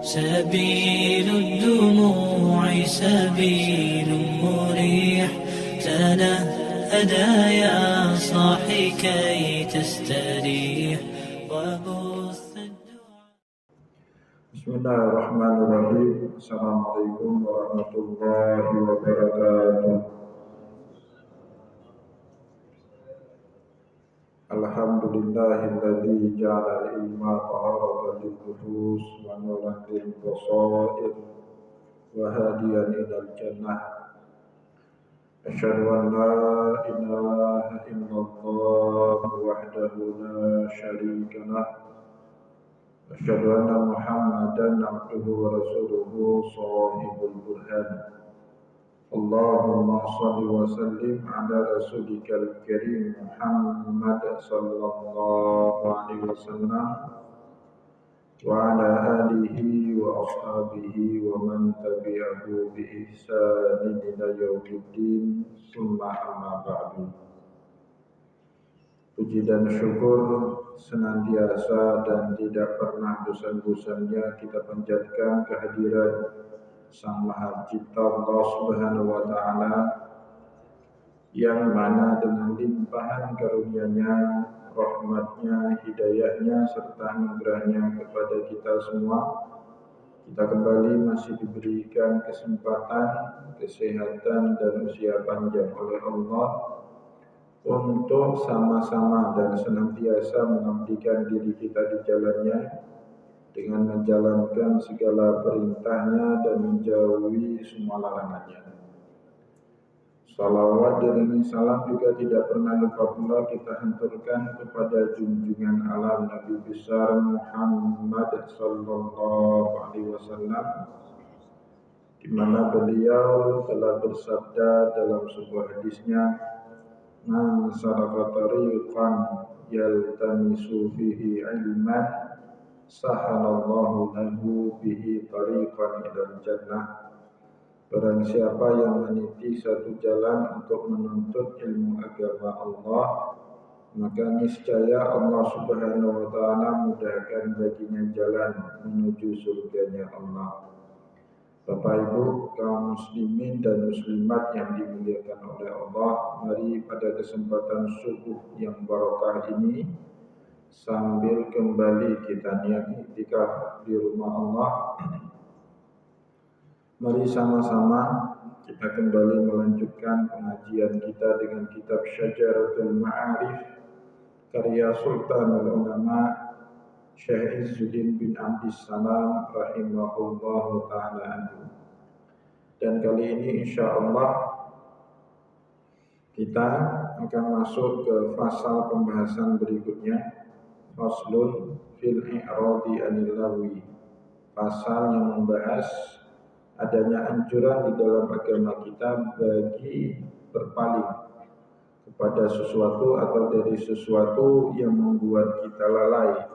سبيل الدموع سبيل مريح، تنهدى يا صاحي كي تستريح وبث الدعاء. بسم الله الرحمن الرحيم. السلام عليكم ورحمة الله وبركاته. Alhamdulillahilladzi ja'ala al-ilma taharatan lin-nufus wa nuran lil-basair wa hadiyan ilal jannah. Asyhadu an la ilaha illallah wahdahu la syarika lah. Asyhadu anna Muhammadan abduhu wa rasuluhu shahibul burhan. Allahumma salli wa sallim ala rasulikal karim Muhammad sallallahu alaihi wasallam wa ala alihi wa ashabihi wa man tabi'ahu bi ihsanin ila yaumiddin, summa amma ba'du. Puji dan syukur senantiasa dan tidak pernah bosan-bosannya kita panjatkan kehadiran Sang Maha Cipta Allah Subhanahu wa Ta'ala, yang mana dengan limpahan karunia-Nya, rahmat-Nya, hidayah-Nya serta anugerah-Nya kepada kita semua, kita kembali masih diberikan kesempatan, kesehatan dan usia panjang oleh Allah untuk sama-sama dan senantiasa mengabdikan diri kita di jalan-Nya dengan menjalankan segala perintah-Nya dan menjauhi semua larangan-Nya. Salawat dan salam juga tidak pernah lupa pula kita hanturkan kepada junjungan alam Nabi besar Muhammad sallallahu alaihi wasallam, di mana beliau telah bersabda dalam sebuah hadisnya, "Man salaka tariqan yaltamisu fihi ilman, sahalallahu lahu bihi tariqan ilal jannah." Barang siapa yang meniti satu jalan untuk menuntut ilmu agama Allah, maka niscaya Allah Subhanahu wa Ta'ala mudahkan baginya jalan menuju surganya Allah. Bapak Ibu kaum muslimin dan muslimat yang dimuliakan oleh Allah, mari pada kesempatan subuh yang barokah ini, sambil kembali kita niat iktikaf di rumah Allah, mari sama-sama kita kembali melanjutkan pengajian kita dengan kitab Syajaratul Ma'arif karya Sultanul Ulama Syekh Izzuddin bin Abdissalam rahimahullahu ta'ala anhu. Dan kali ini insyaallah kita akan masuk ke fasal pembahasan berikutnya, faslun fil i'radi anil lagwi, pasal yang membahas adanya anjuran di dalam agama kita bagi berpaling kepada sesuatu atau dari sesuatu yang membuat kita lalai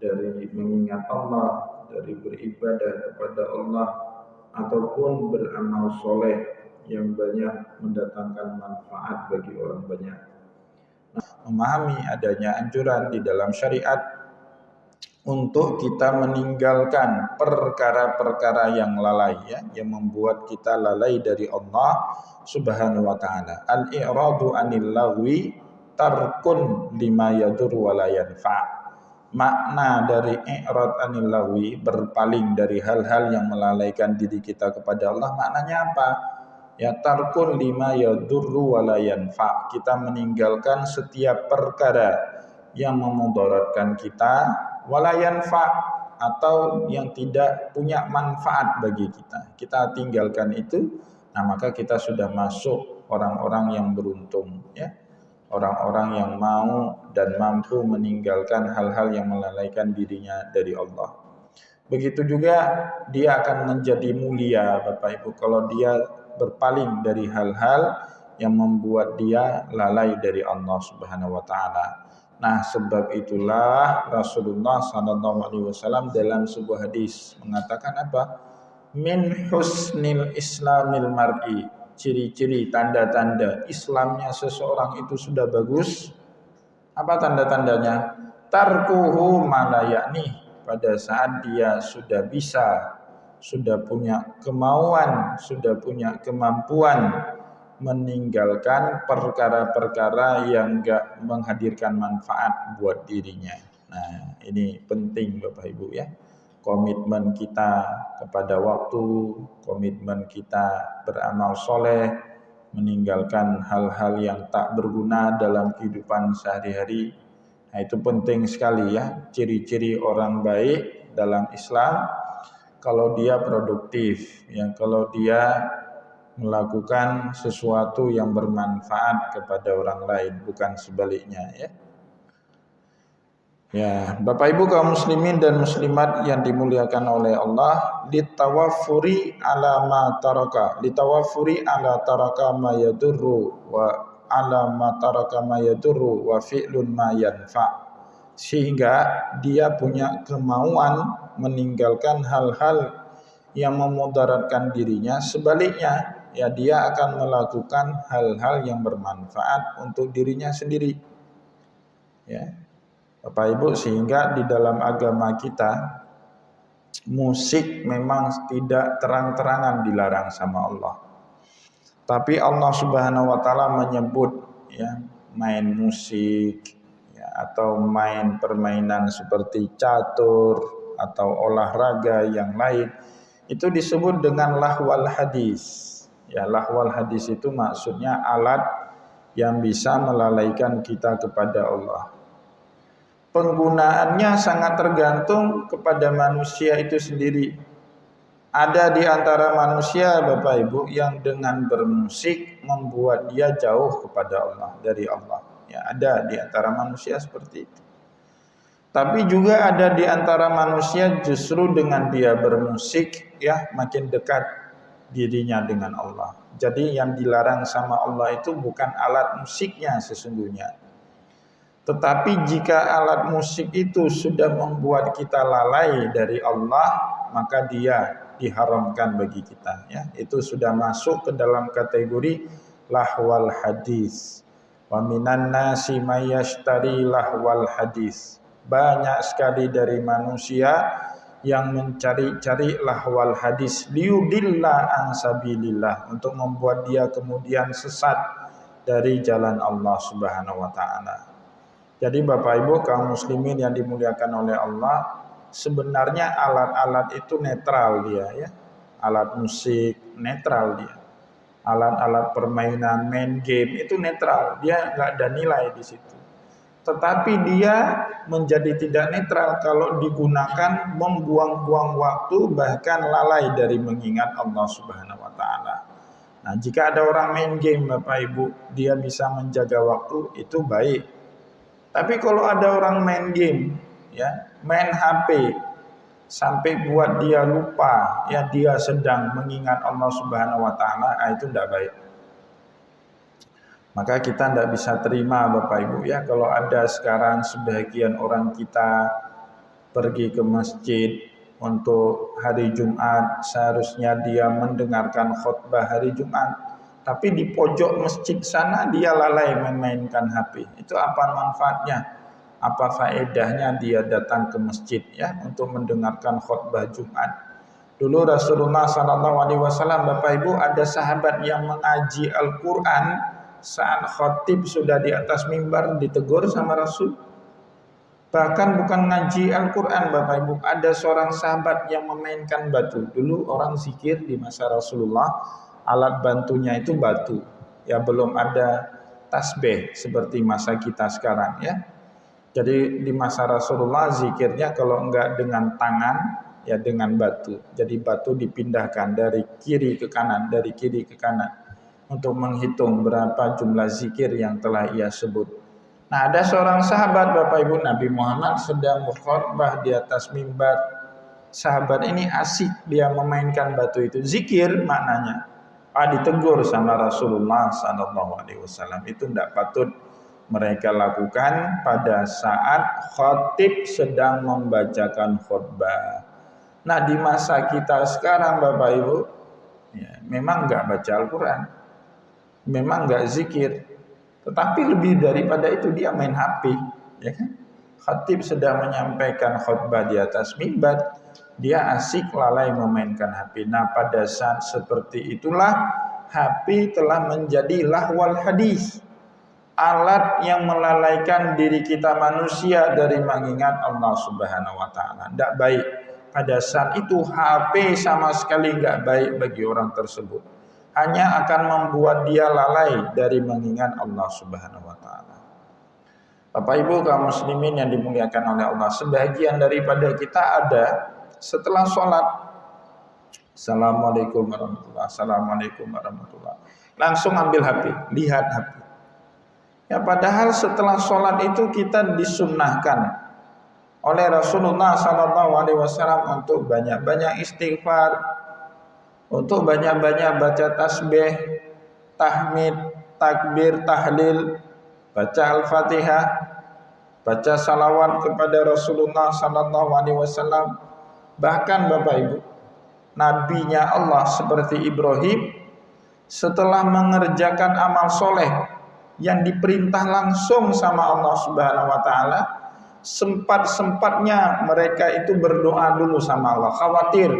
dari mengingat Allah, dari beribadah kepada Allah, ataupun beramal soleh yang banyak mendatangkan manfaat bagi orang banyak. Memahami adanya anjuran di dalam syariat untuk kita meninggalkan perkara-perkara yang lalai, yang membuat kita lalai dari Allah Subhanahu wa Ta'ala. Al-i'radu anil lagwi tarkun lima yadur wa la yanfa'. Makna dari i'rad anil lagwi, berpaling dari hal-hal yang melalaikan diri kita kepada Allah, maknanya apa? Ya, tarkun lima yadurru wa la yanfa'. Kita meninggalkan setiap perkara yang memudaratkan kita, wala yanfa', atau yang tidak punya manfaat bagi kita. Kita tinggalkan itu, nah maka kita sudah masuk orang-orang yang beruntung, ya. Orang-orang yang mau dan mampu meninggalkan hal-hal yang melalaikan dirinya dari Allah. Begitu juga dia akan menjadi mulia, Bapak Ibu, kalau dia berpaling dari hal-hal yang membuat dia lalai dari Allah Subhanahu wa Ta'ala. Nah, sebab itulah Rasulullah sallallahu alaihi wasallam dalam sebuah hadis mengatakan apa? Min husnil islamil mar'i, ciri-ciri tanda-tanda Islamnya seseorang itu sudah bagus. Apa tanda-tandanya? Tarkuhu ma la ya'ni, pada saat dia sudah bisa, sudah punya kemauan, sudah punya kemampuan meninggalkan perkara-perkara yang enggak menghadirkan manfaat buat dirinya. Nah, ini penting Bapak Ibu ya. Komitmen kita kepada waktu, komitmen kita beramal soleh, meninggalkan hal-hal yang tak berguna dalam kehidupan sehari-hari. Nah, itu penting sekali ya. Ciri-ciri orang baik dalam Islam, kalau dia produktif, ya, kalau dia melakukan sesuatu yang bermanfaat kepada orang lain, bukan sebaliknya ya. Ya, Bapak Ibu kaum muslimin dan muslimat yang dimuliakan oleh Allah, litawafuri ala ma taraka, litawafuri ala taraka ma yadurru wa ala ma taraka ma yadurru wa fi'lun ma yanfa. Sehingga dia punya kemauan meninggalkan hal-hal yang memudaratkan dirinya, sebaliknya ya dia akan melakukan hal-hal yang bermanfaat untuk dirinya sendiri. Ya. Bapak Ibu, sehingga di dalam agama kita musik memang tidak terang-terangan dilarang sama Allah. Tapi Allah Subhanahu wa taala menyebut ya main musik ya, atau main permainan seperti catur atau olahraga yang lain itu disebut dengan lahwal hadis. Ya, lahwal hadis itu maksudnya alat yang bisa melalaikan kita kepada Allah. Penggunaannya sangat tergantung kepada manusia itu sendiri. Ada di antara manusia Bapak Ibu yang dengan bermusik membuat dia jauh kepada Allah, dari Allah. Ya, ada di antara manusia seperti itu. Tapi juga ada di antara manusia justru dengan dia bermusik ya makin dekat dirinya dengan Allah. Jadi yang dilarang sama Allah itu bukan alat musiknya sesungguhnya. Tetapi jika alat musik itu sudah membuat kita lalai dari Allah, maka dia diharamkan bagi kita ya. Itu sudah masuk ke dalam kategori lahwal hadis. Wa minan nasi may yashtari lahwal hadis. Banyak sekali dari manusia yang mencari-cari lahwal hadis liudilla an sabilillah, untuk membuat dia kemudian sesat dari jalan Allah Subhanahu wa taala. Jadi Bapak Ibu kaum muslimin yang dimuliakan oleh Allah, sebenarnya alat-alat itu netral dia ya. Alat musik netral dia. Alat-alat permainan, main game itu netral, dia nggak ada nilai di situ. Tetapi dia menjadi tidak netral kalau digunakan membuang-buang waktu, bahkan lalai dari mengingat Allah Subhanahu wa taala. Nah, jika ada orang main game Bapak Ibu, dia bisa menjaga waktu, itu baik. Tapi kalau ada orang main game, ya, main HP sampai buat dia lupa, ya dia sedang mengingat Allah Subhanahu wa taala, itu tidak baik. Maka kita tidak bisa terima Bapak Ibu ya kalau ada sekarang sebagian orang kita pergi ke masjid untuk hari Jumat, seharusnya dia mendengarkan khutbah hari Jumat. Tapi di pojok masjid sana dia lalai memainkan HP. Itu apa manfaatnya? Apa faedahnya dia datang ke masjid ya untuk mendengarkan khutbah Jumat? Dulu Rasulullah SAW, Bapak Ibu, ada sahabat yang mengaji Al-Quran saat khatib sudah di atas mimbar ditegur sama Rasul. Bahkan bukan ngaji Al-Quran Bapak Ibu, ada seorang sahabat yang memainkan batu. Dulu orang zikir di masa Rasulullah, alat bantunya itu batu. Ya belum ada tasbih seperti masa kita sekarang ya. Jadi di masa Rasulullah zikirnya kalau enggak dengan tangan ya dengan batu. Jadi batu dipindahkan dari kiri ke kanan, dari kiri ke kanan untuk menghitung berapa jumlah zikir yang telah ia sebut. Nah, ada seorang sahabat Bapak Ibu, Nabi Muhammad sedang berkhutbah di atas mimbar. Sahabat ini asik dia memainkan batu itu, zikir maknanya. Ditegur sama Rasulullah SAW. Itu tidak patut mereka lakukan pada saat khatib sedang membacakan khutbah. Nah, di masa kita sekarang Bapak Ibu, ya, memang nggak baca Al-Quran, memang nggak zikir, tetapi lebih daripada itu dia main HP, ya kan? Khatib sedang menyampaikan khutbah di atas mimbar, dia asik lalai memainkan HP. Nah, pada saat seperti itulah HP telah menjadi lahwal hadis, alat yang melalaikan diri kita manusia dari mengingat Allah Subhanahu wa taala. Tidak baik. Pada saat itu HP sama sekali enggak baik bagi orang tersebut. Hanya akan membuat dia lalai dari mengingat Allah Subhanahu wa taala. Bapak Ibu kaum muslimin yang dimuliakan oleh Allah, sebagian daripada kita ada setelah sholat, Assalamualaikum warahmatullahi, Assalamualaikum warahmatullahi, langsung ambil HP, lihat HP. Ya, padahal setelah sholat itu kita disunnahkan oleh Rasulullah SAW untuk banyak-banyak istighfar, untuk banyak-banyak baca tasbih, tahmid, takbir, tahlil, baca Al-Fatihah, baca salawat kepada Rasulullah SAW. Bahkan Bapak Ibu, nabinya Allah seperti Ibrahim, setelah mengerjakan amal soleh yang diperintah langsung sama Allah Subhanahu wa taala, sempat-sempatnya mereka itu berdoa dulu sama Allah, khawatir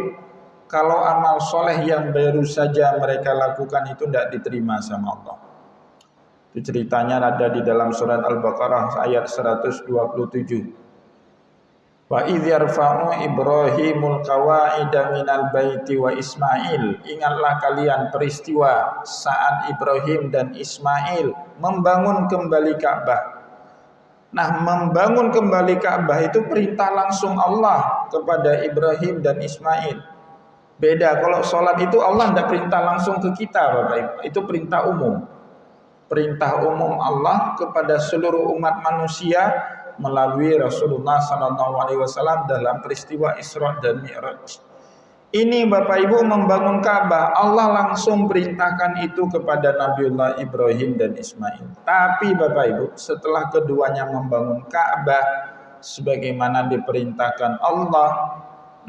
kalau amal soleh yang baru saja mereka lakukan itu tidak diterima sama Allah. Itu ceritanya ada di dalam surat Al-Baqarah ayat 127. Wa idh yarfa'u Ibrahimul qawa'ida minal baiti wa Ismail. Ingatlah kalian peristiwa saat Ibrahim dan Ismail membangun kembali Ka'bah. Nah, membangun kembali Ka'bah itu perintah langsung Allah kepada Ibrahim dan Ismail. Beda kalau sholat itu Allah tidak perintah langsung ke kita Bapak Ibu. Itu perintah umum. Perintah umum Allah kepada seluruh umat manusia melalui Rasulullah SAW dalam peristiwa Isra dan Mi'raj. Ini Bapak Ibu membangun Ka'bah, Allah langsung perintahkan itu kepada Nabiullah Ibrahim dan Ismail. Tapi Bapak Ibu, setelah keduanya membangun Ka'bah sebagaimana diperintahkan Allah,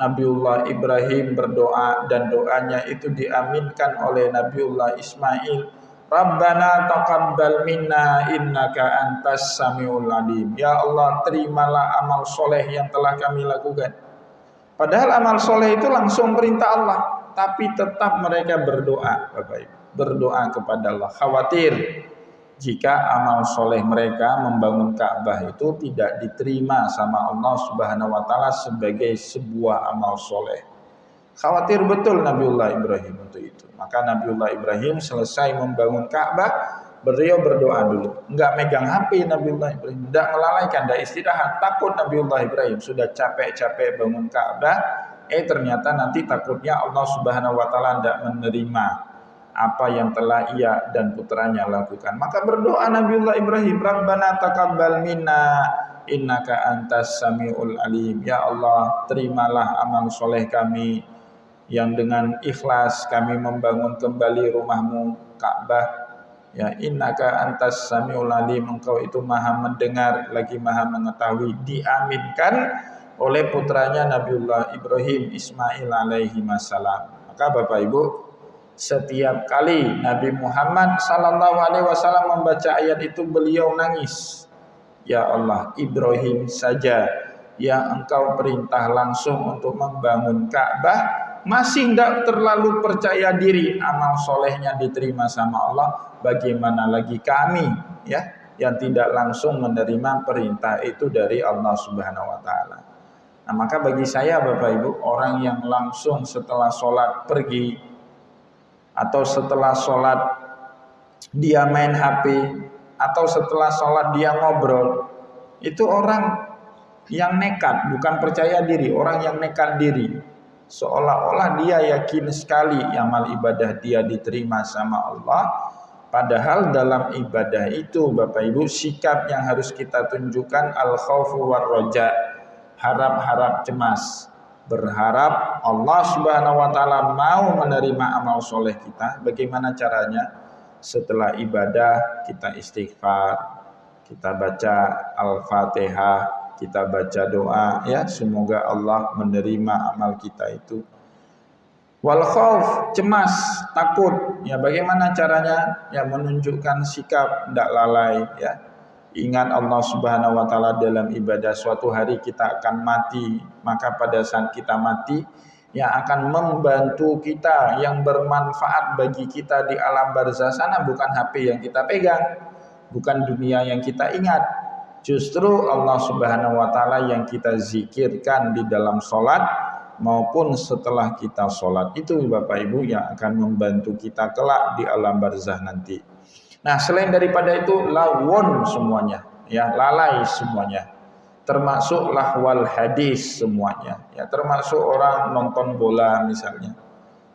Nabiullah Ibrahim berdoa dan doanya itu diaminkan oleh Nabiullah Ismail. Rabbana taqabbal minna innaka antas samiul alim. Ya Allah, terimalah amal soleh yang telah kami lakukan. Padahal amal soleh itu langsung perintah Allah, tapi tetap mereka berdoa, Bapak Ibu, berdoa kepada Allah, khawatir jika amal soleh mereka membangun Ka'bah itu tidak diterima sama Allah Subhanahu wa taala sebagai sebuah amal soleh. Khawatir betul Nabiullah Ibrahim untuk itu. Maka Nabiullah Ibrahim selesai membangun Ka'bah, beliau berdoa dulu. Enggak megang HP Nabiullah Ibrahim, enggak melalaikan, enggak istirahat. Takut Nabiullah Ibrahim sudah capek-capek bangun Ka'bah, ternyata nanti takutnya Allah Subhanahu wa taala enggak menerima apa yang telah ia dan putranya lakukan. Maka berdoa Nabiullah Ibrahim, Rabbana taqabbal minna innaka antas samiul alim. Ya Allah, terimalah amal soleh kami yang dengan ikhlas kami membangun kembali rumahmu Ka'bah. Ya, innaka antas samiul alim, engkau itu maha mendengar lagi maha mengetahui. Diaminkan oleh putranya Nabiullah Ibrahim, Ismail alaihi wassalam. Maka Bapak Ibu, setiap kali Nabi Muhammad sallallahu alaihi wasallam membaca ayat itu beliau nangis. Ya Allah, Ibrahim saja yang engkau perintah langsung untuk membangun Ka'bah masih tidak terlalu percaya diri amal solehnya diterima sama Allah, bagaimana lagi kami ya yang tidak langsung menerima perintah itu dari Allah Subhanahu wa taala. Nah, maka bagi saya Bapak Ibu, orang yang langsung setelah sholat pergi atau setelah sholat dia main HP atau setelah sholat dia ngobrol, itu orang yang nekat, bukan percaya diri, orang yang nekat diri. Seolah-olah dia yakin sekali amal ibadah dia diterima sama Allah. Padahal dalam ibadah itu Bapak Ibu, sikap yang harus kita tunjukkan al-khaufu war-raja, harap-harap cemas, berharap Allah Subhanahu wa taala mau menerima amal soleh kita. Bagaimana caranya? Setelah ibadah kita istighfar, kita baca Al-Fatihah, kita baca doa ya, semoga Allah menerima amal kita itu. Wal khauf, cemas, takut. Ya, bagaimana caranya? Ya, menunjukkan sikap tidak lalai ya. Ingat Allah Subhanahu wa taala dalam ibadah. Suatu hari kita akan mati, maka pada saat kita mati yang akan membantu kita, yang bermanfaat bagi kita di alam barzah sana bukan HP yang kita pegang, bukan dunia yang kita ingat. Justru Allah Subhanahu wa taala yang kita zikirkan di dalam salat maupun setelah kita sholat. Itu Bapak Ibu yang akan membantu kita kelak di alam barzah nanti. Nah, selain daripada itu lawon semuanya, ya, lalai semuanya. Termasuk lahwal hadis semuanya, ya, termasuk orang nonton bola misalnya.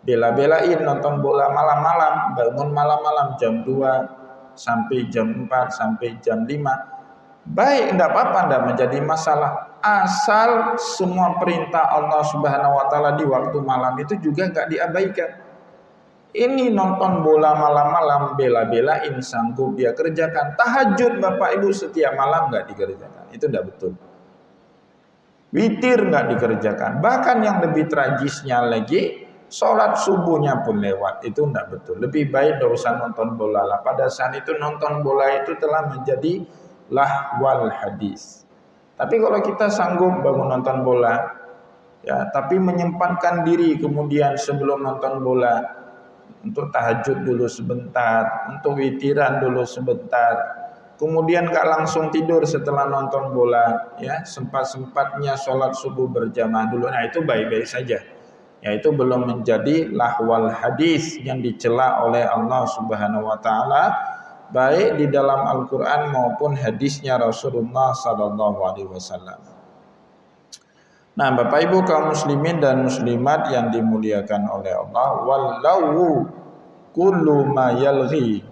Bela-belain nonton bola malam-malam, bangun malam-malam jam 2 sampai jam 4 sampai jam 5. Baik, tidak apa-apa, tidak menjadi masalah. Asal semua perintah Allah Subhanahu wa taala di waktu malam itu juga enggak diabaikan. Ini nonton bola malam-malam, bela-belain sanggup dia kerjakan. Tahajud Bapak Ibu setiap malam enggak dikerjakan. Itu tidak betul. Witir enggak dikerjakan. Bahkan yang lebih tragisnya lagi, sholat subuhnya pun lewat. Itu enggak betul. Lebih baik tidak usah nonton bola lah. Pada saat itu nonton bola itu telah menjadi lahwal hadis. Tapi kalau kita sanggup bangun nonton bola, ya, tapi menyempatkan diri kemudian sebelum nonton bola untuk tahajud dulu sebentar, untuk witiran dulu sebentar, kemudian gak langsung tidur setelah nonton bola, ya, sempat-sempatnya sholat subuh berjamaah dulu. Nah, itu baik-baik saja. Ya, itu belum menjadi lahwal hadis yang dicela oleh Allah Subhanahu wa taala baik di dalam Al-Quran maupun hadisnya Rasulullah Sallallahu Alaihi Wasallam. Nah, Bapak Ibu kaum muslimin dan muslimat yang dimuliakan oleh Allah, wallahu kullu ma yalghi,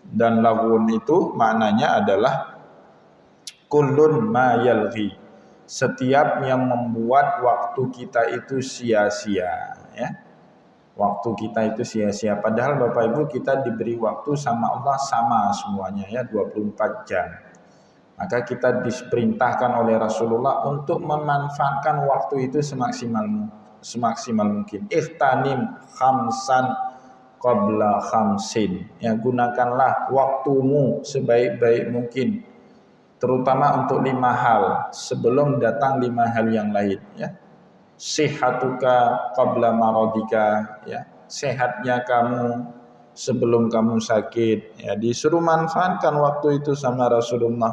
dan lawun itu maknanya adalah kullun ma yalghi, setiap yang membuat waktu kita itu sia-sia, ya. Waktu kita itu sia-sia. Padahal Bapak Ibu kita diberi waktu sama Allah sama semuanya, ya, 24 jam. Maka kita diperintahkan oleh Rasulullah untuk memanfaatkan waktu itu semaksimal mungkin. Ikhtanim khamsan qabla khamsin. Ya, gunakanlah waktumu sebaik-baik mungkin, terutama untuk 5 hal sebelum datang 5 hal yang lain, ya. Sihatuka qabla maradika, ya, sehatnya kamu sebelum kamu sakit, ya, disuruh manfaatkan waktu itu sama Rasulullah.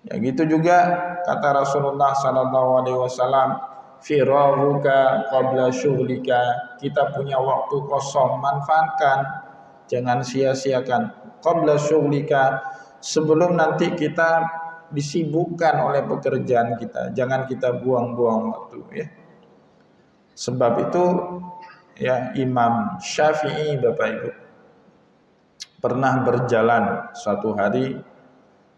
Ya, gitu juga kata Rasulullah sallallahu alaihi wasallam, firahuka qabla syughlika, kita punya waktu kosong, manfaatkan, jangan sia-siakan. Qabla syughlika, sebelum nanti kita disibukkan oleh pekerjaan kita, jangan kita buang-buang waktu, ya. Sebab itu, ya, Imam Syafi'i Bapak Ibu pernah berjalan suatu hari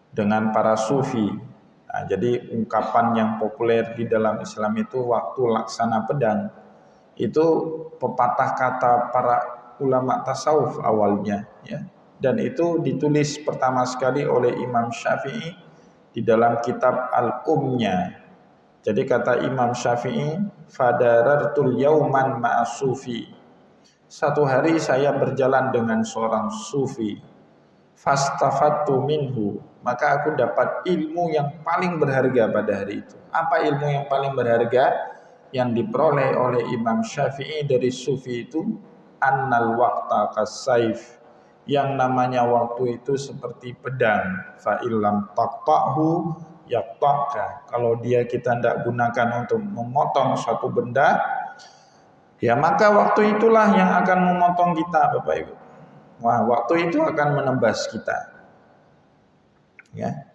dengan para sufi. Nah, jadi ungkapan yang populer di dalam Islam itu waktu laksana pedang. Itu pepatah kata para ulama tasawuf awalnya, ya. Dan itu ditulis pertama sekali oleh Imam Syafi'i di dalam kitab Al-Umnya. Jadi kata Imam Syafi'i, fadarartul yauman ma'asufi. Satu hari saya berjalan dengan seorang sufi. Fastafattu minhu, maka aku dapat ilmu yang paling berharga pada hari itu. Apa ilmu yang paling berharga yang diperoleh oleh Imam Syafi'i dari sufi itu? Annal waqta kasaif, yang namanya waktu itu seperti pedang. Fa illam taqta'hu yaqta'ka, kalau dia kita tidak gunakan untuk memotong suatu benda, ya maka waktu itulah yang akan memotong kita Bapak Ibu. Wah, waktu itu akan menebas kita, ya.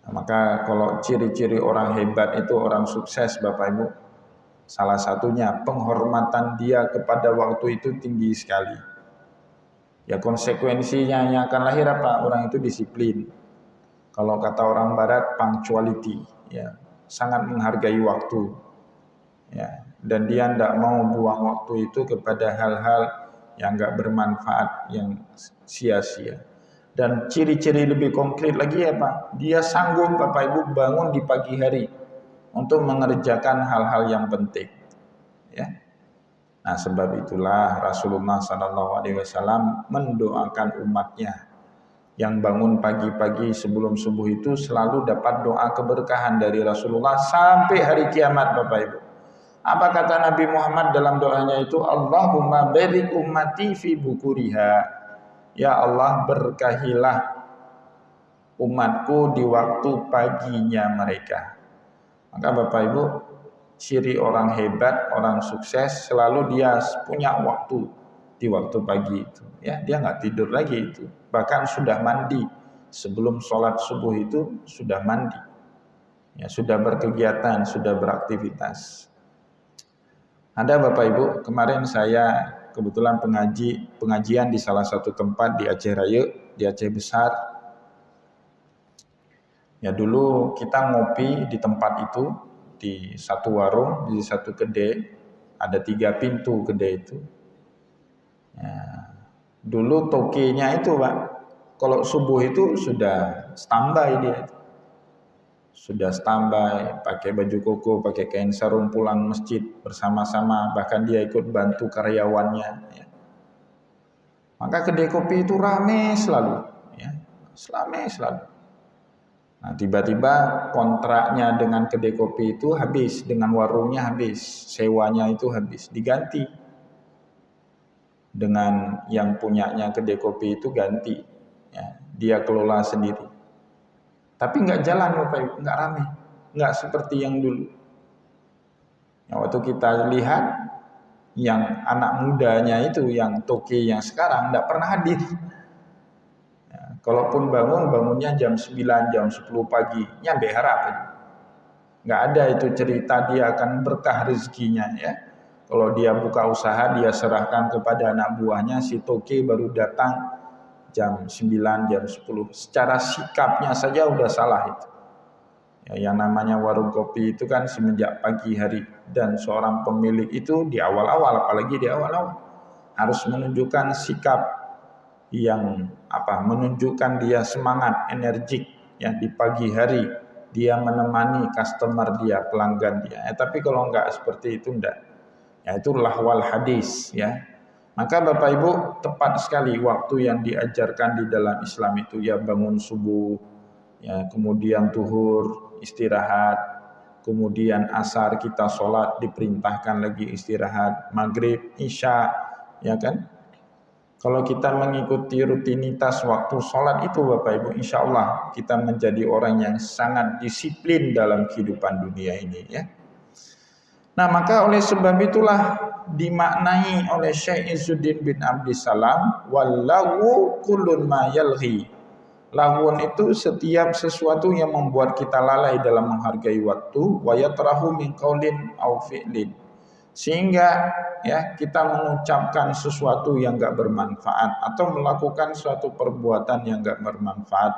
Nah, maka kalau ciri-ciri orang hebat itu orang sukses Bapak Ibu, salah satunya penghormatan dia kepada waktu itu tinggi sekali. Ya, konsekuensinya yang akan lahir apa? Orang itu disiplin. Kalau kata orang barat, punctuality, ya, sangat menghargai waktu, ya, dan dia tidak mau buang waktu itu kepada hal-hal yang enggak bermanfaat, yang sia-sia. Dan ciri-ciri lebih konkret lagi ya Pak, dia sanggup Bapak Ibu bangun di pagi hari untuk mengerjakan hal-hal yang penting, ya. Nah, sebab itulah Rasulullah SAW mendoakan umatnya yang bangun pagi-pagi sebelum subuh itu selalu dapat doa keberkahan dari Rasulullah sampai hari kiamat, Bapak Ibu. Apa kata Nabi Muhammad dalam doanya itu? Allahumma barik ummati fi bukuriha. Ya Allah, berkahilah umatku di waktu paginya mereka. Maka Bapak Ibu, ciri orang hebat, orang sukses selalu dia punya waktu di waktu pagi itu. Ya, dia nggak tidur lagi itu. Bahkan sudah mandi sebelum sholat subuh itu sudah mandi. Ya, sudah berkegiatan, sudah beraktivitas. Ada Bapak Ibu, kemarin saya kebetulan pengajian di salah satu tempat di Aceh Raya, di Aceh Besar. Ya dulu kita ngopi di tempat itu, di satu warung, di satu kedai, ada 3 pintu kedai itu. Ya, dulu tokenya itu Pak, kalau subuh itu sudah standby dia. Sudah standby, pakai baju koko, pakai kain sarung pulang masjid bersama-sama, bahkan dia ikut bantu karyawannya. Ya. Maka kedai kopi itu ramai selalu, ya, selalu. Nah, tiba-tiba kontraknya dengan kedai kopi itu habis, dengan warungnya habis, sewanya itu habis, diganti dengan yang punyanya kedai kopi itu ganti, ya, dia kelola sendiri. Tapi nggak jalan Bapak Ibu, nggak rame, nggak seperti yang dulu. Ya, waktu kita lihat yang anak mudanya itu, yang toki yang sekarang nggak pernah hadir. Ya, kalaupun bangunnya jam 9, jam 10 pagi, nyampe harap. Nggak ada itu cerita dia akan berkah rezekinya. Ya. Kalau dia buka usaha, dia serahkan kepada anak buahnya, si toki baru datang jam 9, jam 10. Secara sikapnya saja udah salah itu. Ya, yang namanya warung kopi itu kan semenjak pagi hari. Dan seorang pemilik itu di awal-awal, apalagi di awal-awal, harus menunjukkan sikap yang menunjukkan dia semangat, energik. Ya, di pagi hari dia menemani customer dia, pelanggan dia. Tapi kalau enggak seperti itu enggak. Ya, itu lahwal hadis, ya. Maka Bapak Ibu, tepat sekali waktu yang diajarkan di dalam Islam itu, ya bangun subuh, ya kemudian zuhur, istirahat, kemudian asar kita sholat, diperintahkan lagi istirahat, maghrib, isya, ya kan? Kalau kita mengikuti rutinitas waktu sholat itu Bapak Ibu, insya Allah kita menjadi orang yang sangat disiplin dalam kehidupan dunia ini, ya. Nah, maka oleh sebab itulah dimaknai oleh Syekh Izzuddin bin Abdissalam, wallahu kullun ma yalghi. Lawun itu setiap sesuatu yang membuat kita lalai dalam menghargai waktu, wa yatrahu min qaulin aw fi'lin. Sehingga ya kita mengucapkan sesuatu yang enggak bermanfaat atau melakukan suatu perbuatan yang enggak bermanfaat.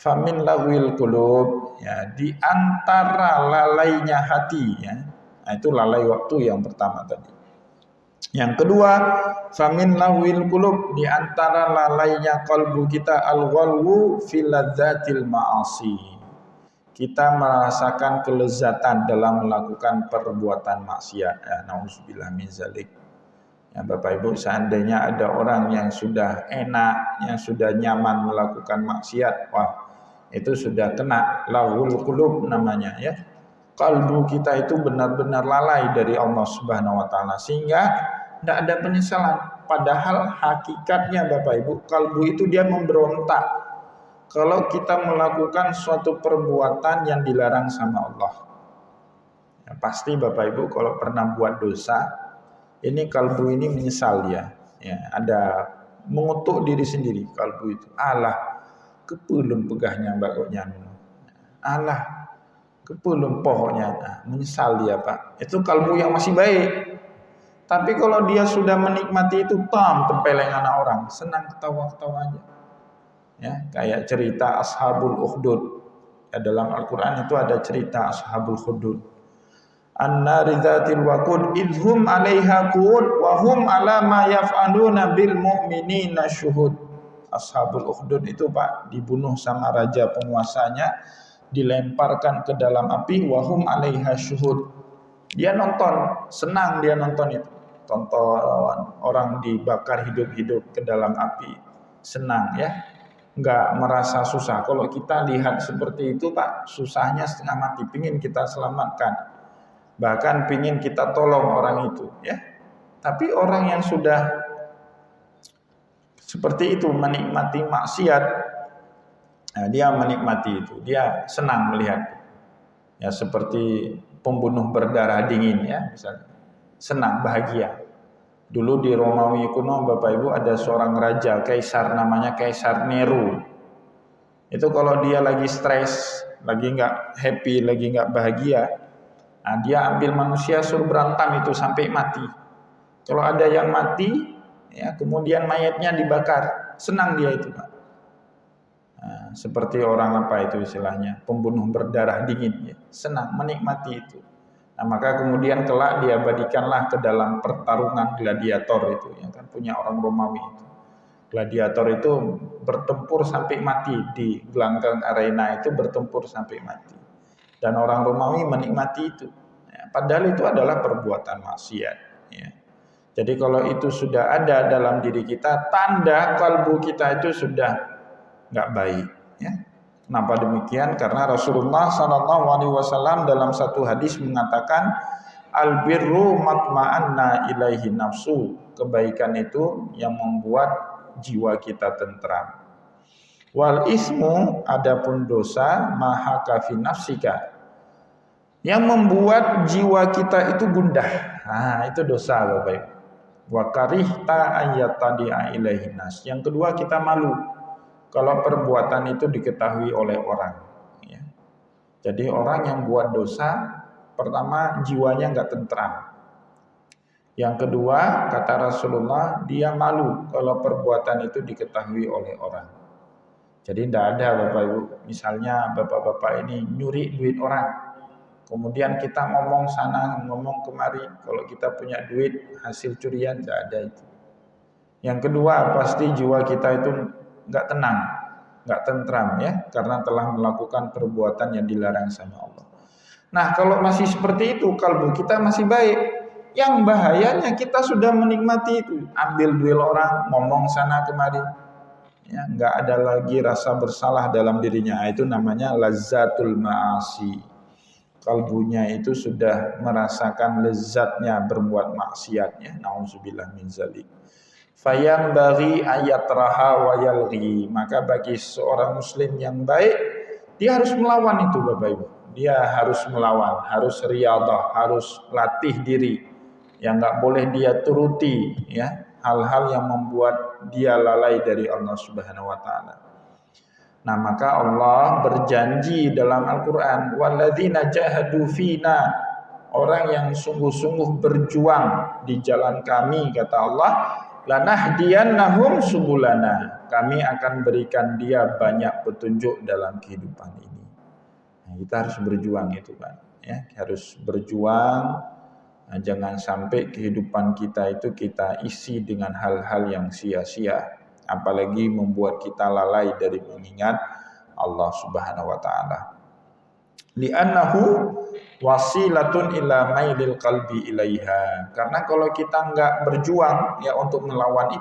Famin lawil qulub, ya di antara lalainya hati, ya. Nah, itu lalai waktu yang pertama tadi. Yang kedua, famin lawil qulub, di antara lalainya kalbu kita al-ghalwu fil ladzatil ma'asi. Kita merasakan kelezatan dalam melakukan perbuatan maksiat. Ya, nauzubillah min zalik. Ya, Bapak Ibu, seandainya ada orang yang sudah enak, yang sudah nyaman melakukan maksiat, wah, itu sudah kena lawul qulub namanya, ya. Kalbu kita itu benar-benar lalai dari Allah Subhanahu wa taala sehingga tidak ada penyesalan. Padahal hakikatnya Bapak Ibu, kalbu itu dia memberontak kalau kita melakukan suatu perbuatan yang dilarang sama Allah. Ya, pasti Bapak Ibu kalau pernah buat dosa, ini kalbu ini menyesal dia. Ya, ada mengutuk diri sendiri kalbu itu. Alah, kepulung pegahnya mbaknya. Alah, kepulung pohonnya, menyesal dia Pak. Itu kalbu yang masih baik. Tapi kalau dia sudah menikmati itu, tempeleng anak orang, senang ketawa-ketawa aja. Ya, kayak cerita Ashabul Ukhdud. Ya, dalam Al-Quran itu ada cerita Ashabul Ukhdud. An-nari dzatil waqud idhum 'alaiha qu'ud wa hum 'ala ma yaf'aluna bil mu'minina syuhud. Ashabul Ukhdud itu Pak dibunuh sama raja penguasanya, dilemparkan ke dalam api, wahum 'alaiha syuhud. Dia nonton, senang dia nonton itu. Tonton orang dibakar hidup-hidup ke dalam api, senang, ya. nggak merasa susah. Kalau kita lihat seperti itu Pak, susahnya setengah mati, pingin kita selamatkan, bahkan pingin kita tolong orang itu, ya. Tapi orang yang sudah seperti itu menikmati maksiat, nah, dia menikmati itu, dia senang melihat, ya seperti pembunuh berdarah dingin, ya misalnya, senang bahagia. Dulu di Romawi kuno Bapak Ibu ada seorang raja kaisar namanya Kaisar Nero. Itu kalau dia lagi stres, lagi nggak happy, lagi nggak bahagia, nah dia ambil manusia suruh berantem itu sampai mati. Kalau ada yang mati, ya kemudian mayatnya dibakar, senang dia itu Pak. Nah, seperti orang apa itu istilahnya, pembunuh berdarah dingin, ya. Senang menikmati itu. Nah, maka kemudian kelak diabadikanlah ke dalam pertarungan gladiator itu, yang kan punya orang Romawi itu. Gladiator itu bertempur sampai mati di gelanggang arena itu, bertempur sampai mati. Dan orang Romawi menikmati itu. Ya, padahal itu adalah perbuatan maksiat. Ya. Jadi kalau itu sudah ada dalam diri kita, tanda kalbu kita itu sudah nggak baik. Ya. Kenapa demikian? Karena Rasulullah SAW dalam satu hadis mengatakan, albirru matma'anna ilaihi nafsu. Kebaikan itu yang membuat jiwa kita tentram. Wal ismu, adapun dosa, mahaka fi nafsika, yang membuat jiwa kita itu gundah. Nah, itu dosa Bapak Ibu. Wa karihta ayyatadi'a ilaihi nas. Yang kedua, kita malu kalau perbuatan itu diketahui oleh orang, ya. Jadi orang yang buat dosa, pertama jiwanya nggak tentram. Yang kedua, kata Rasulullah, dia malu kalau perbuatan itu diketahui oleh orang. Jadi tidak ada Bapak Ibu, misalnya bapak-bapak ini nyuri duit orang, kemudian kita ngomong sana, ngomong kemari, kalau kita punya duit hasil curian, tidak ada itu. Yang kedua, pasti jiwa kita itu nggak tenang, nggak tentram, ya, karena telah melakukan perbuatan yang dilarang sama Allah. Nah, kalau masih seperti itu, kalbu kita masih baik. Yang bahayanya kita sudah menikmati itu, ambil duit orang, ngomong sana kemari, ya, nggak ada lagi rasa bersalah dalam dirinya. Itu namanya lazzatul ma'asi. Kalbunya itu sudah merasakan lezatnya berbuat maksiatnya. Nauzubillah min zalik. Fayam bagi ayat raha wa yalghi. Maka bagi seorang muslim yang baik, dia harus melawan itu Bapak Ibu. Dia harus melawan, harus riyadah, harus latih diri. Yang nggak boleh dia turuti, ya, hal-hal yang membuat dia lalai dari Allah Subhanahu wa taala. Nah, maka Allah berjanji dalam Al-Qur'an, walladzina jahadu fina, orang yang sungguh-sungguh berjuang di jalan kami, kata Allah, lanahdiyannahum subulana, kami akan berikan dia banyak petunjuk dalam kehidupan ini. Nah, kita harus berjuang itu Pak, ya, harus berjuang. Nah, jangan sampai kehidupan kita itu kita isi dengan hal-hal yang sia-sia, apalagi membuat kita lalai dari mengingat Allah Subhanahu wa taala. Li'annahu wasilatun ila mailil qalbi ilaiha. Karena kalau kita enggak berjuang, ya, untuk melawan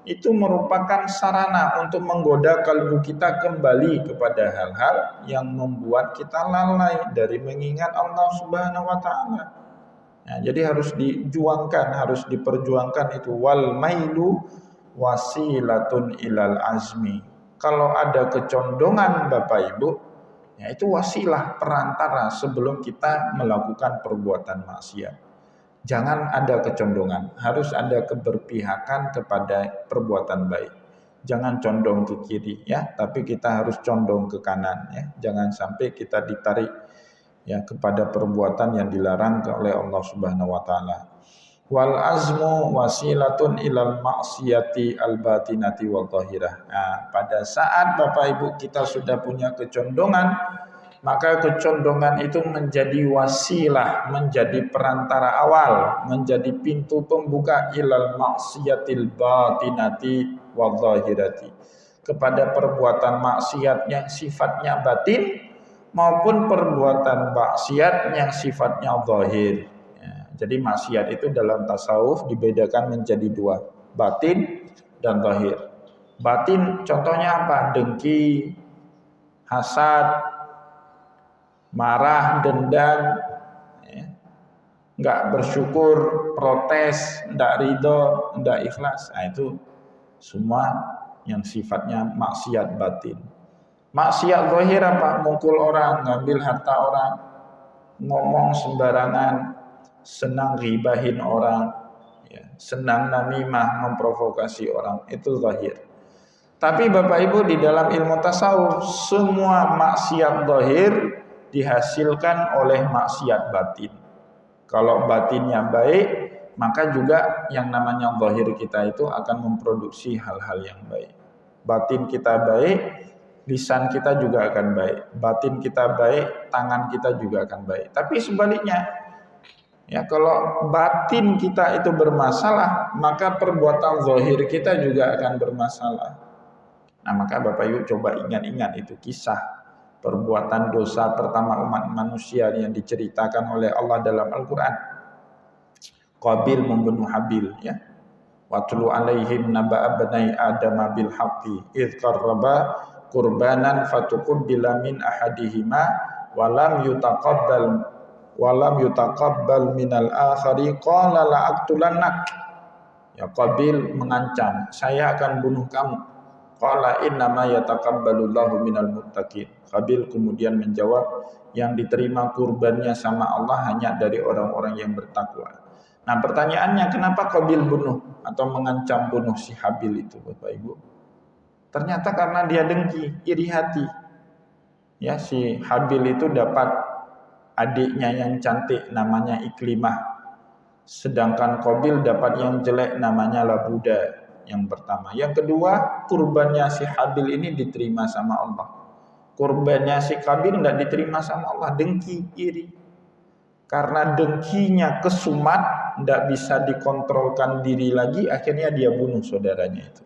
itu merupakan sarana untuk menggoda kalbu kita kembali kepada hal-hal yang membuat kita lalai dari mengingat Allah Subhanahu wa taala. Nah, jadi harus dijuangkan, harus diperjuangkan itu. Wal mailu wasilatun ilal azmi. Kalau ada kecondongan Bapak Ibu, ya, itu wasilah, perantara sebelum kita melakukan perbuatan maksiat. Jangan ada kecondongan, harus ada keberpihakan kepada perbuatan baik. Jangan condong ke kiri, ya, tapi kita harus condong ke kanan, ya. Jangan sampai kita ditarik, ya, kepada perbuatan yang dilarang oleh Allah Subhanahu wa taala. Wal azmu wasilatun ilal maksiyati al batinati wal zahirah. Nah, pada saat Bapak Ibu kita sudah punya kecondongan, maka kecondongan itu menjadi wasilah, menjadi perantara awal, menjadi pintu pembuka ilal maksiyatil batinati wal zahirati, kepada perbuatan maksiat yang sifatnya batin maupun perbuatan maksiat yang sifatnya zahir. Ya, jadi maksiat itu dalam tasawuf dibedakan menjadi dua, batin dan zahir. Batin contohnya apa? Dengki, hasad, marah, dendam, ya. Nggak bersyukur, protes, nggak ridho, nggak ikhlas. Nah, itu semua yang sifatnya maksiat batin. Maksiat zahir apa? Mukul orang, ngambil harta orang, ngomong sembarangan, senang ghibahin orang, ya, senang namimah, memprovokasi orang, itu zahir. Tapi Bapak Ibu, di dalam ilmu tasawuf semua maksiat zahir dihasilkan oleh maksiat batin. Kalau batinnya baik, maka juga yang namanya zahir kita itu akan memproduksi hal-hal yang baik. Batin kita baik, lisan kita juga akan baik. Batin kita baik, tangan kita juga akan baik. Tapi sebaliknya, ya, kalau batin kita itu bermasalah, maka perbuatan zahir kita juga akan bermasalah. Nah, maka Bapak Ibu coba ingat-ingat itu kisah perbuatan dosa pertama umat manusia yang diceritakan oleh Allah dalam Al-Quran. Qabil membunuh Habil, ya. Watlu alaihim naba'a bani Adam bil haqqi idz qarraba qurbanan fatuqabbala min ahadihima walam yutaqabbal minal akhari qala la aqtulannak. Ya, Qabil mengancam, saya akan bunuh kamu. Qala innama yataqabbalullahu minal muttaqin. Qabil kemudian menjawab, yang diterima kurbannya sama Allah hanya dari orang-orang yang bertakwa. Nah, pertanyaannya, kenapa Qabil bunuh atau mengancam bunuh si Habil itu, Bapak Ibu? Ternyata karena dia dengki, iri hati. Ya, si Habil itu dapat adiknya yang cantik namanya Iklimah. Sedangkan Qabil dapat yang jelek namanya Labuda. Yang pertama. Yang kedua, kurbannya si Habil ini diterima sama Allah. Kurbannya si Qabil tidak diterima sama Allah. Dengki, iri. Karena dengkinya kesumat, tidak bisa dikontrolkan diri lagi, akhirnya dia bunuh saudaranya itu.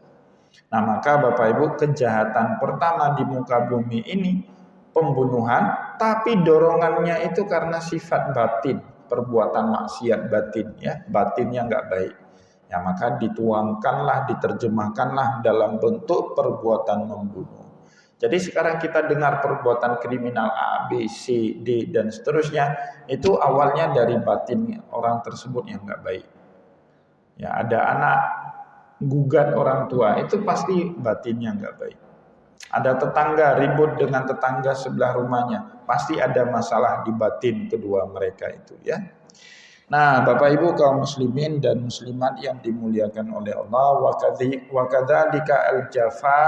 Nah, maka Bapak Ibu, kejahatan pertama di muka bumi ini pembunuhan, tapi dorongannya itu karena sifat batin, perbuatan maksiat batin, ya, batinnya nggak baik. Ya, maka dituangkanlah, diterjemahkanlah dalam bentuk perbuatan membunuh. Jadi sekarang kita dengar perbuatan kriminal A, B, C, D, dan seterusnya, itu awalnya dari batin orang tersebut yang nggak baik. Ya, ada anak gugat orang tua, itu pasti batinnya nggak baik. Ada tetangga ribut dengan tetangga sebelah rumahnya, pasti ada masalah di batin kedua mereka itu, ya. Nah, Bapak Ibu kaum muslimin dan muslimat yang dimuliakan oleh Allah, wa kadzalika al-jafa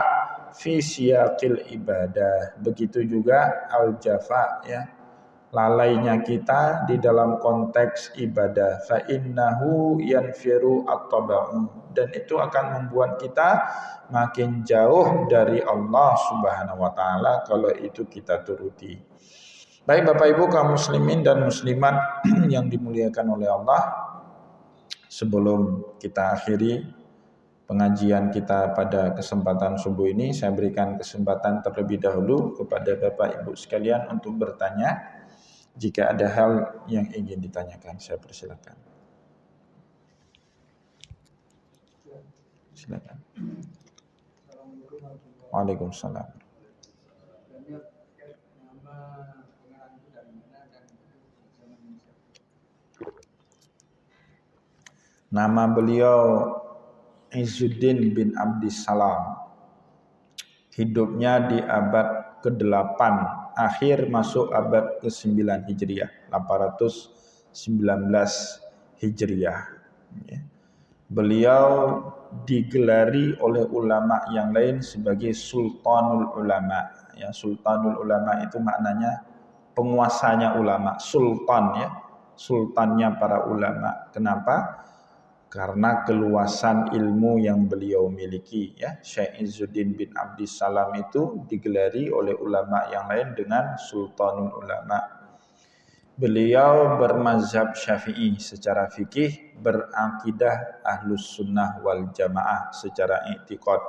fi siyaqil ibadah. Begitu juga al-jafa, ya, lalainya kita di dalam konteks ibadah. Fa innahu yanfiru at-taba'u, dan itu akan membuat kita makin jauh dari Allah Subhanahu wa taala kalau itu kita turuti. Baik Bapak Ibu kaum muslimin dan muslimat yang dimuliakan oleh Allah, sebelum kita akhiri pengajian kita pada kesempatan subuh ini, saya berikan kesempatan terlebih dahulu kepada Bapak Ibu sekalian untuk bertanya. Jika ada hal yang ingin ditanyakan, saya persilakan. Silakan. Waalaikumsalam. Nama beliau Izzuddin bin Abdissalam. Hidupnya di abad ke-8, akhir masuk abad ke-9 Hijriah, 819 Hijriah. Beliau digelari oleh ulama yang lain sebagai Sultanul Ulama. Ya, Sultanul Ulama itu maknanya penguasanya ulama, sultan, ya, sultannya para ulama. Kenapa? Karena keluasan ilmu yang beliau miliki, ya. Syekh Izzuddin bin Abdissalam itu digelari oleh ulama yang lain dengan Sultanul Ulama. Beliau bermazhab Syafi'i secara fikih, berakidah Ahlus Sunnah wal Jamaah secara i'tiqad.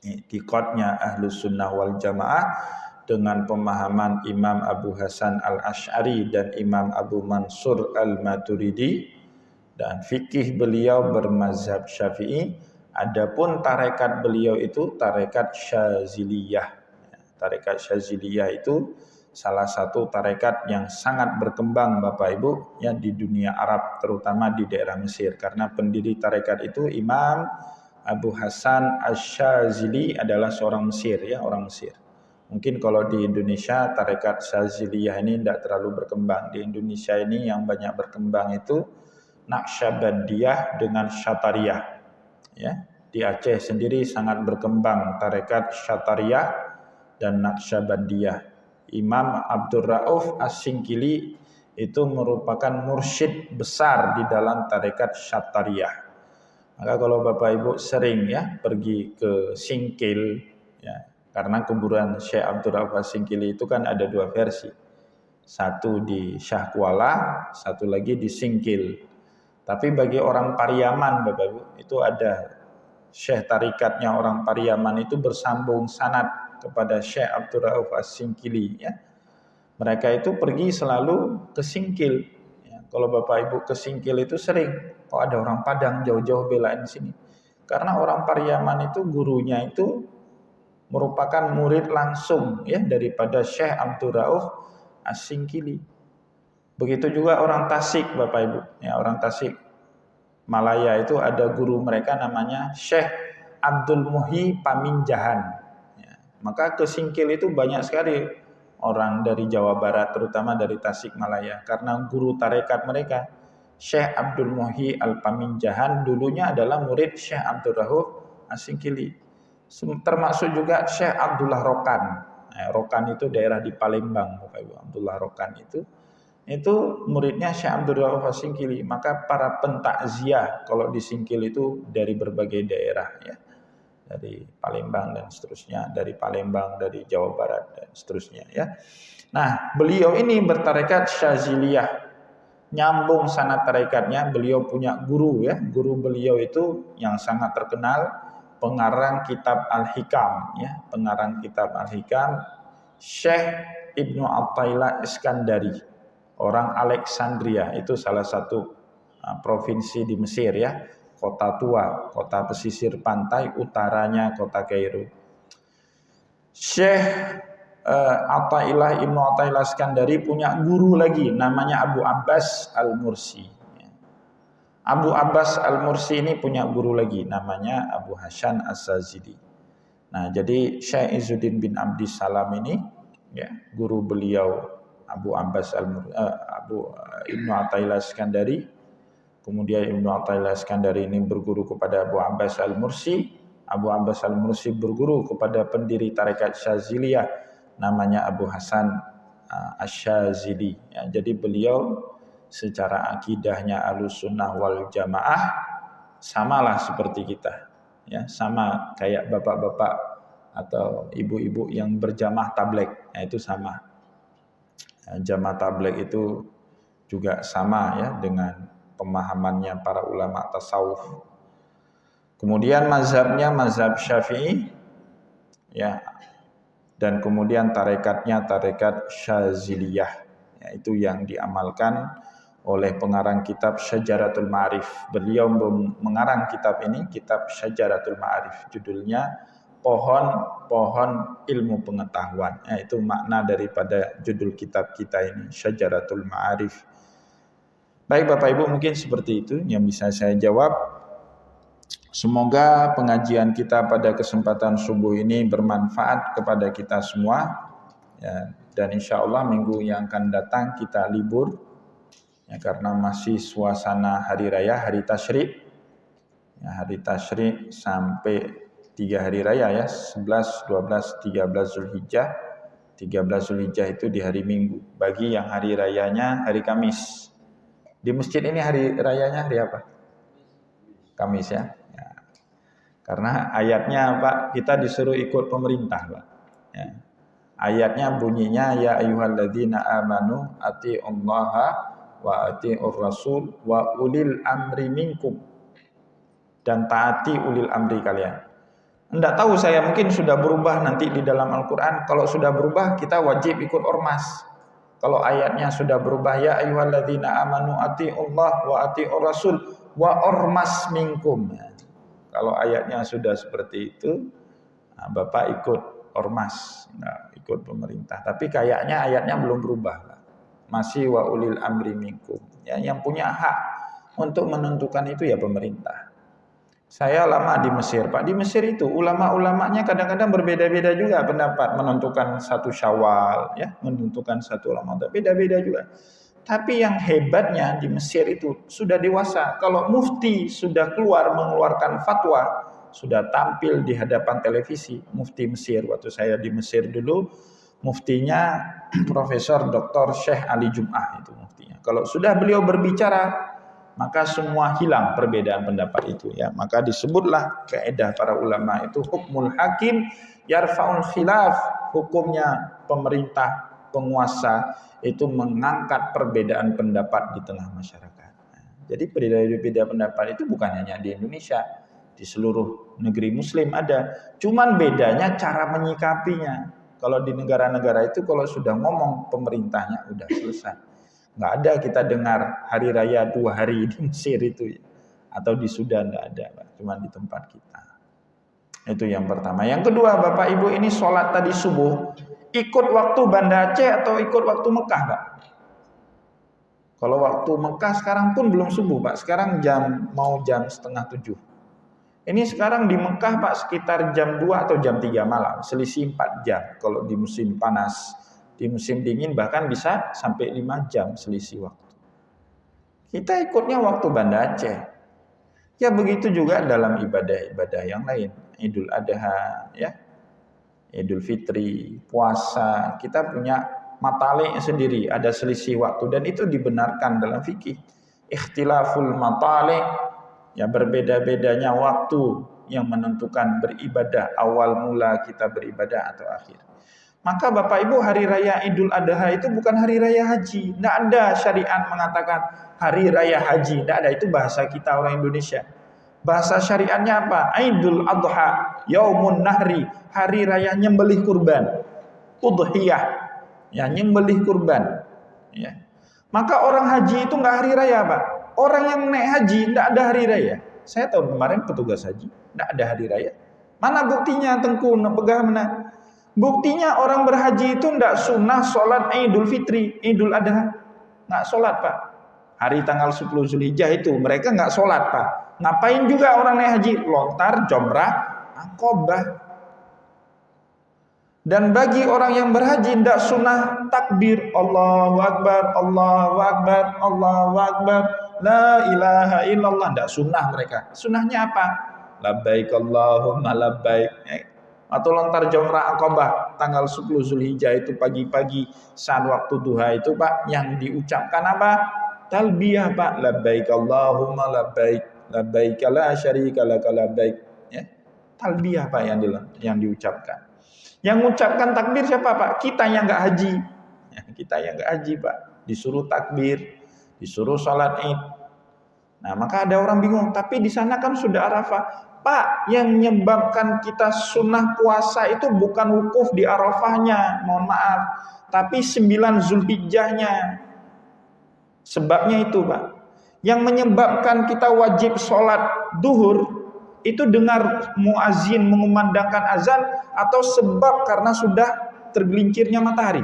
I'tiqadnya Ahlus Sunnah wal Jamaah dengan pemahaman Imam Abu Hasan Al-Asy'ari dan Imam Abu Mansur Al-Maturidi. Dan fikih beliau bermazhab Syafi'i, Adapun tarekat beliau itu tarekat Syaziliyah. Tarekat Syaziliyah itu salah satu tarekat yang sangat berkembang Bapak Ibu ya di dunia Arab, terutama di daerah Mesir, karena pendiri tarekat itu Imam Abu Hasan Asy-Syazili adalah seorang Mesir ya, orang Mesir. Mungkin kalau di Indonesia tarekat Syaziliyah ini tidak terlalu berkembang. Di Indonesia ini yang banyak berkembang itu Naqsyabandiyah dengan Syatariyah. Ya, di Aceh sendiri sangat berkembang tarekat Syatariyah dan Naqsyabandiyah. Imam Abdul Rauf As-Singkili itu merupakan mursyid besar di dalam tarekat Syatariyah. Maka kalau Bapak Ibu sering ya pergi ke Singkil ya, karena kuburan Syekh Abdul Rauf As-Singkili itu kan ada dua versi. Satu di Syah Kuala, satu lagi di Singkil. Tapi bagi orang Pariaman Bapak Ibu, itu ada Syekh tarikatnya orang Pariaman itu bersambung sanad kepada Syekh Abdul Rauf As-Singkili ya. Mereka itu pergi selalu ke Singkil ya. Kalau Bapak Ibu ke Singkil itu sering, kok ada orang Padang jauh-jauh belain sini. Karena orang Pariaman itu gurunya itu merupakan murid langsung ya daripada Syekh Abdul Rauf As-Singkili. Begitu juga orang Tasik Bapak Ibu ya, orang Tasik Malaya itu ada guru mereka namanya Syekh Abdul Muhyi Paminjahan. Maka ke Singkil itu banyak sekali orang dari Jawa Barat, terutama dari Tasikmalaya, karena guru tarekat mereka Syekh Abdul Muhyi Al-Paminjahan dulunya adalah murid Syekh Abdul Rauf As-Singkili. Termasuk juga Syekh Abdullah Rokan. Rokan itu daerah di Palembang, Bapak Ibu. Abdullah Rokan itu muridnya Syekh Abdul Rauf As-Singkili. Maka para pentakziah kalau di Singkil itu dari berbagai daerah ya. Dari Palembang dan seterusnya, dari Palembang, dari Jawa Barat dan seterusnya ya. Nah, beliau ini bertarekat Syaziliyah. Nyambung sanad tarekatnya, beliau punya guru ya. Guru beliau itu yang sangat terkenal pengarang kitab Al-Hikam ya, pengarang kitab Al-Hikam Syekh Ibnu Athaillah Iskandari, orang Alexandria, itu salah satu provinsi di Mesir ya. Kota tua, kota pesisir pantai, utaranya kota Kairo. Syekh Athaillah Ibnu Athaillah Iskandari punya guru lagi namanya Abu Abbas Al-Mursi. Abu Abbas Al-Mursi ini punya guru lagi namanya Abu Hasan As-Sazili. Nah, jadi Syekh Izzuddin bin Abdis Salam ini ya, guru beliau Abu Abbas Abu Ibnu Athaillah Iskandari. Kemudian Ibnu Athaillah Iskandari ini berguru kepada Abu Abbas Al-Mursi. Abu Abbas Al-Mursi berguru kepada pendiri tarekat Syaziliyah namanya Abu Hasan Asy-Syazili. Ya, jadi beliau secara akidahnya Ahlussunnah wal Jamaah samalah seperti kita. Ya, sama kayak bapak-bapak atau ibu-ibu yang berjamaah tablek. Ya, itu sama. Ya, jamaah tablek itu juga sama ya dengan pemahamannya para ulama tasawuf. Kemudian mazhabnya mazhab Syafi'i ya, dan kemudian tarekatnya tarekat Syaziliyah, yaitu yang diamalkan oleh pengarang kitab Syajaratul Ma'arif. Beliau mengarang kitab ini, kitab Syajaratul Ma'arif, judulnya pohon ilmu pengetahuan. Ya, itu makna daripada judul kitab kita ini, Syajaratul Ma'arif. Baik Bapak Ibu, mungkin seperti itu yang bisa saya jawab. Semoga pengajian kita pada kesempatan subuh ini bermanfaat kepada kita semua ya, dan insya Allah minggu yang akan datang kita libur ya, karena masih suasana hari raya, hari tasyrik ya, hari tasyrik sampai 3 hari raya ya, 11, 12, 13 Zulhijjah. 13 Zulhijjah itu di hari Minggu, bagi yang hari rayanya hari Kamis. Di masjid ini hari rayanya hari apa? Kamis ya. Ya. Karena ayatnya Pak, kita disuruh ikut pemerintah Pak. Ya. Ayatnya bunyinya ya ayyuhalladzina amanu atiullaha wa atiur rasul wa ulil amri minkum. Dan taati ulil amri kalian. Enggak tahu saya, mungkin sudah berubah nanti di dalam Al-Qur'an. Kalau sudah berubah kita wajib ikut ormas. Kalau ayatnya sudah berubah ya ayyuhalladzina amanu atiullah wa atiur rasul wa ormas minkum. Kalau ayatnya sudah seperti itu, nah, Bapak ikut ormas, nah, ikut pemerintah. Tapi kayaknya ayatnya belum berubah, Pak. Masih wa ulil amri minkum. Ya, yang punya hak untuk menentukan itu ya pemerintah. Saya lama di Mesir, Pak. Di Mesir itu ulama-ulamanya kadang-kadang berbeda-beda juga pendapat menentukan satu Syawal, ya, menentukan satu Ramadan. Beda-beda juga. Tapi yang hebatnya di Mesir itu sudah dewasa. Kalau mufti sudah keluar mengeluarkan fatwa, sudah tampil di hadapan televisi, mufti Mesir waktu saya di Mesir dulu, muftinya Profesor Dr. Syekh Ali Jum'ah itu muftinya. Kalau sudah beliau berbicara, maka semua hilang perbedaan pendapat itu, ya. Maka disebutlah kaidah para ulama itu hukmul hakim yarfa'ul khilaf, hukumnya pemerintah penguasa itu mengangkat perbedaan pendapat di tengah masyarakat. Jadi berbeda-beda pendapat itu bukan hanya di Indonesia, di seluruh negeri muslim ada. Cuman bedanya cara menyikapinya. Kalau di negara-negara itu kalau sudah ngomong pemerintahnya udah selesai. Nggak ada kita dengar hari raya 2 hari di Mesir itu, atau di Sudan nggak ada, cuma di tempat kita. Itu yang pertama. Yang kedua, Bapak Ibu, ini sholat tadi subuh ikut waktu Banda Aceh atau ikut waktu Mekah, Pak? Kalau waktu Mekah sekarang pun belum subuh, Pak. Sekarang mau jam 6:30. Ini sekarang di Mekah, Pak, sekitar jam 2 atau jam 3 malam, selisih 4 jam kalau di musim panas. Di musim dingin bahkan bisa sampai 5 jam selisih waktu. Kita ikutnya waktu Banda Aceh. Ya begitu juga dalam ibadah-ibadah yang lain. Idul Adha, ya, Idul Fitri, puasa. Kita punya matalik sendiri, ada selisih waktu. Dan itu dibenarkan dalam fikih. Ikhtilaful matalik, ya berbeda-bedanya waktu yang menentukan beribadah. Awal mula kita beribadah atau akhir. Maka Bapak Ibu, hari raya Idul Adha itu bukan hari raya haji. Tidak ada syariat mengatakan hari raya haji. Tidak ada, itu bahasa kita orang Indonesia. Bahasa syariatnya apa? Idul Adha, Yaumun Nahri, hari raya nyembelih kurban. Udhiyah, ya, nyembelih kurban. Ya. Maka orang haji itu nggak hari raya, Pak. Orang yang naik haji tidak ada hari raya. Saya tahun kemarin petugas haji, tidak ada hari raya. Mana buktinya, Tengku? Pegang mana? Buktinya orang berhaji itu tidak sunnah sholat Idul Fitri, Idul Adha. Nggak sholat, Pak. Hari tanggal 10 Zulhijjah itu mereka nggak sholat, Pak. Ngapain juga orang naik haji? Lontar, jomrah, Aqobah. Dan bagi orang yang berhaji tidak sunnah takbir Allahu Akbar, Allahu Akbar, Allahu Akbar, la ilaha illallah. Tidak sunnah mereka. Sunnahnya apa? Labbaik Allahumma labbaik. Atau lontar jomrah Aqobah tanggal 10 Zulhijjah itu pagi-pagi saat waktu duha itu, Pak, yang diucapkan apa? Talbiyah, Pak. Labbaik Allahumma labbaik, labbaik la syarika laka labbaik, ya. Talbiyah, Pak, yang diucapkan. Yang mengucapkan takbir siapa, Pak? Kita yang enggak haji. Ya, kita yang enggak haji, Pak. Disuruh takbir, disuruh salat Id. Nah, maka ada orang bingung, tapi di sana kan sudah Arafah. Pak, yang menyebabkan kita sunnah puasa itu bukan wukuf di Arafahnya, mohon maaf, tapi 9 Zulhijjahnya. Sebabnya itu, Pak. Yang menyebabkan kita wajib sholat duhur itu dengar muazin mengumandangkan azan, atau sebab karena sudah tergelincirnya matahari.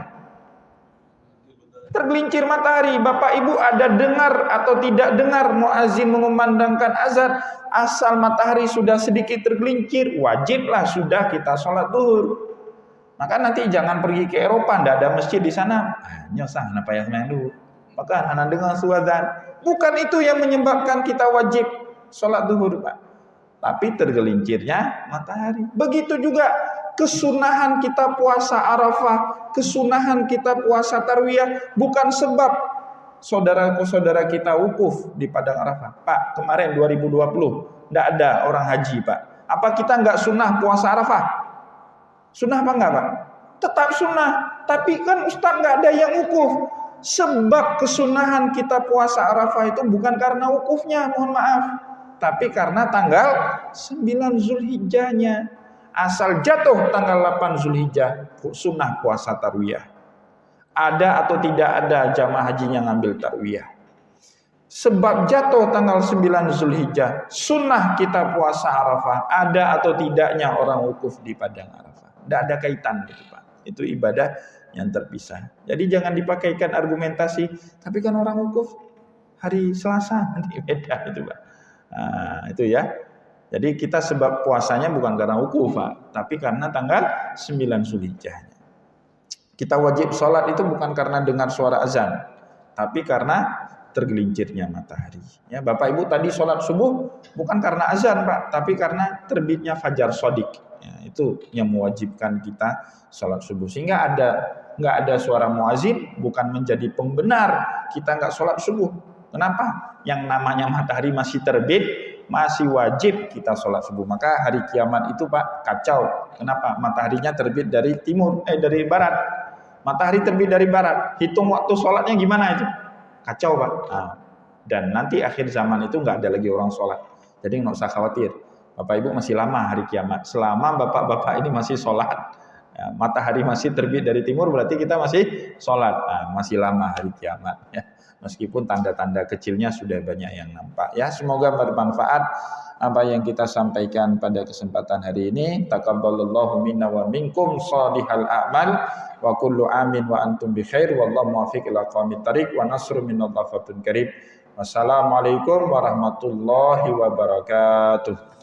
Tergelincir matahari, Bapak Ibu ada dengar atau tidak dengar muazin mengumandangkan azan, asal matahari sudah sedikit tergelincir, wajiblah sudah kita sholat duhur. Maka nanti jangan pergi ke Eropa, tidak ada masjid di sana, nyosah kenapa yang main dulu. Maka anak dengar suadzan. Bukan itu yang menyebabkan kita wajib sholat duhur, Pak, tapi tergelincirnya matahari. Begitu juga kesunahan kita puasa Arafah, kesunahan kita puasa Tarwiyah bukan sebab saudara-saudara kita wukuf di Padang Arafah. Pak, kemarin 2020 tidak ada orang haji, Pak. Apa kita nggak sunnah puasa Arafah? Sunnah apa enggak, Pak? Tetap sunnah. Tapi kan Ustaz nggak ada yang wukuf. Sebab kesunahan kita puasa Arafah itu bukan karena wukufnya, mohon maaf, tapi karena tanggal 9 Zulhijjahnya. Asal jatuh tanggal 8 Zulhijjah, sunnah puasa Tarwiyah. Ada atau tidak ada jamaah hajinya ngambil Tarwiyah. Sebab jatuh tanggal 9 Zulhijjah, sunnah kita puasa Arafah, ada atau tidaknya orang wukuf di padang Arafah. Tidak ada kaitan gitu Pak. Itu ibadah yang terpisah. Jadi jangan dipakaikan argumentasi, tapi kan orang wukuf hari Selasa, nanti beda itu Pak. Nah, itu ya. Jadi kita sebab puasanya bukan karena wukuf Pak, tapi karena tanggal 9 Zulhijjah. Kita wajib sholat itu bukan karena dengar suara azan, tapi karena tergelincirnya matahari. Ya, Bapak Ibu tadi sholat subuh bukan karena azan Pak, tapi karena terbitnya fajar sodik. Ya, itu yang mewajibkan kita sholat subuh. Sehingga nggak ada suara muazin, bukan menjadi pembenar kita nggak sholat subuh. Kenapa? Yang namanya matahari masih terbit, masih wajib kita sholat subuh. Maka hari kiamat itu Pak kacau. Kenapa? Mataharinya terbit dari dari barat. Matahari terbit dari barat. Hitung waktu sholatnya gimana itu? Kacau Pak. Nah, dan nanti akhir zaman itu nggak ada lagi orang sholat. Jadi nggak usah khawatir. Bapak Ibu masih lama hari kiamat. Selama bapak-bapak ini masih sholat, ya, matahari masih terbit dari timur, berarti kita masih sholat. Nah, masih lama hari kiamat. Ya. Meskipun tanda-tanda kecilnya sudah banyak yang nampak. Ya, semoga bermanfaat apa yang kita sampaikan pada kesempatan hari ini. Taqabbalallahu minna wa minkum shalihal a'mal. Wa kullu amin wa antum bi khair wallahu muwaffiq ila aqwamit thariq wa nasrun minallahi fatun karim. Wassalamualaikum warahmatullahi wabarakatuh.